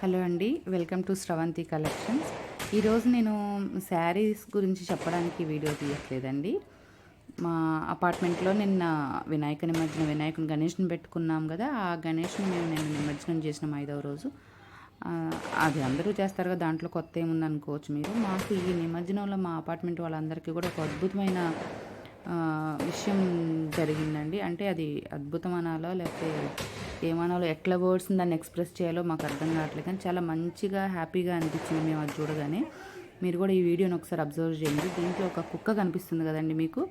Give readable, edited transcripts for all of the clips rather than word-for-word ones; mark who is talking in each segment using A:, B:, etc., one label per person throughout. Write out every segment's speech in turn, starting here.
A: Hello అండి, welcome to Sravanthi collections. ఈరోజు నేను శారీస్ గురించి చెప్పడానికి వీడియో తీయట్లేదండి. మా అపార్ట్మెంట్లో నిన్న వినాయక నిమజ్జనం, వినాయకుని గణేష్ని పెట్టుకున్నాం కదా. ఆ గణేష్ని మేము నిన్న నిమజ్జనం చేసినాం 5వ రోజు. అది అందరూ చేస్తారు కదా, దాంట్లో కొత్త ఏముంది అనుకోవచ్చు మీరు. మాకు ఈ నిమజ్జనంలో మా అపార్ట్మెంట్ వాళ్ళందరికీ కూడా ఒక అద్భుతమైన విషయం జరిగిందండి. అంటే అది అద్భుతం అనాలో లేకపోతే ఏమనాలో, ఎట్లా వర్డ్స్ని దాన్ని ఎక్స్ప్రెస్ చేయాలో మాకు అర్థం కావట్లేదు. కానీ చాలా మంచిగా హ్యాపీగా అనిపించింది మేము అది చూడగానే. మీరు కూడా ఈ వీడియోని ఒకసారి అబ్జర్వ్ చేయండి. దీంట్లో ఒక కుక్క కనిపిస్తుంది కదండి మీకు.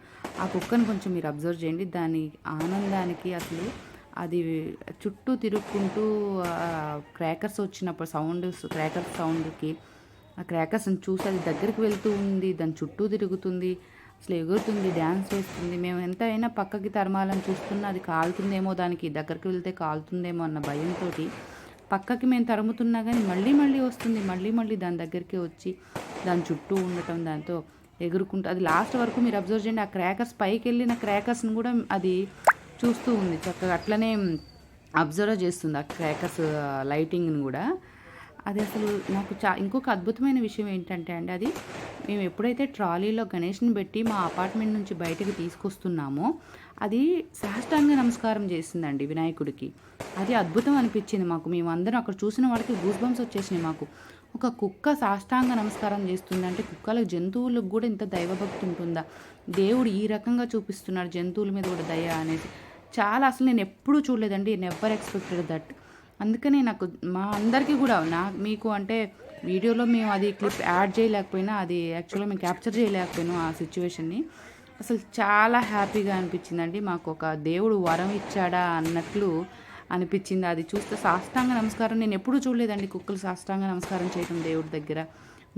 A: ఆ కుక్కను కొంచెం మీరు అబ్జర్వ్ చేయండి. దాని ఆనందానికి అసలు అది చుట్టూ తిరుక్కుంటూ క్రాకర్స్ వచ్చినప్పుడు క్రాకర్స్ సౌండ్కి ఆ క్రాకర్స్ని చూసి అది దగ్గరికి వెళ్తూ ఉంది, దాని చుట్టూ తిరుగుతుంది, అసలు ఎగురుతుంది, డ్యాన్స్ వేస్తుంది. మేము ఎంత అయినా పక్కకి తరమాలని చూస్తున్నా అది కాలుతుందేమో, దానికి దగ్గరికి వెళ్తే కాలుతుందేమో అన్న భయంతో పక్కకి మేము తరుముతున్నా కానీ మళ్ళీ వస్తుంది, మళ్ళీ దాని దగ్గరికి వచ్చి దాని చుట్టూ ఉండటం, దాంతో ఎగురుకుంటూ అది లాస్ట్ వరకు మీరు అబ్జర్వ్ చేయండి. ఆ క్రాకర్స్ పైకి వెళ్ళిన క్రాకర్స్ని కూడా అది చూస్తూ ఉంది చక్కగా. అట్లనే అబ్జర్వ్ చేస్తుంది ఆ క్రాకర్స్ లైటింగ్ని కూడా. అది అసలు నాకు ఇంకొక అద్భుతమైన విషయం ఏంటంటే అండి, అది మేము ఎప్పుడైతే ట్రాలీలో గణేష్ని పెట్టి మా అపార్ట్మెంట్ నుంచి బయటకు తీసుకొస్తున్నామో అది సాష్టాంగ నమస్కారం చేసిందండి వినాయకుడికి. అది అద్భుతం అనిపించింది మాకు. మేమందరం అక్కడ చూసిన వాడికి గూస్ బంప్స్ వచ్చేసినాయి మాకు. ఒక కుక్క సాష్టాంగ నమస్కారం చేస్తుందంటే కుక్కలకు, జంతువులకు కూడా ఇంత దైవభక్తి ఉంటుందా? దేవుడు ఈ రకంగా చూపిస్తున్నాడు జంతువుల మీద కూడా దయ అనేది. చాలా అసలు నేను ఎప్పుడూ చూడలేదండి. Never expected that. అందుకనే నాకు మా అందరికీ కూడా మీకు అంటే వీడియోలో మేము అది క్లిప్ యాడ్ చేయలేకపోయినా, అది యాక్చువల్గా మేము క్యాప్చర్ చేయలేకపోయినాం ఆ సిచ్యువేషన్ని. అసలు చాలా హ్యాపీగా అనిపించిందండి. మాకు ఒక దేవుడు వరం ఇచ్చాడా అన్నట్లు అనిపించింది. అది చూస్తే సాష్టాంగ నమస్కారం నేను ఎప్పుడూ చూడలేదండి, కుక్కలు సాష్టాంగ నమస్కారం చేయడం దేవుడి దగ్గర.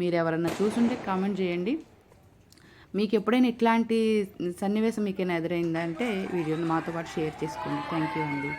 A: మీరు ఎవరన్నా చూసుంటే కామెంట్ చేయండి. మీకు ఎప్పుడైనా ఇట్లాంటి సన్నివేశం మీకైనా ఎదురైందంటే వీడియోని మాతో పాటు షేర్ చేసుకోండి. థ్యాంక్ యూ అండి.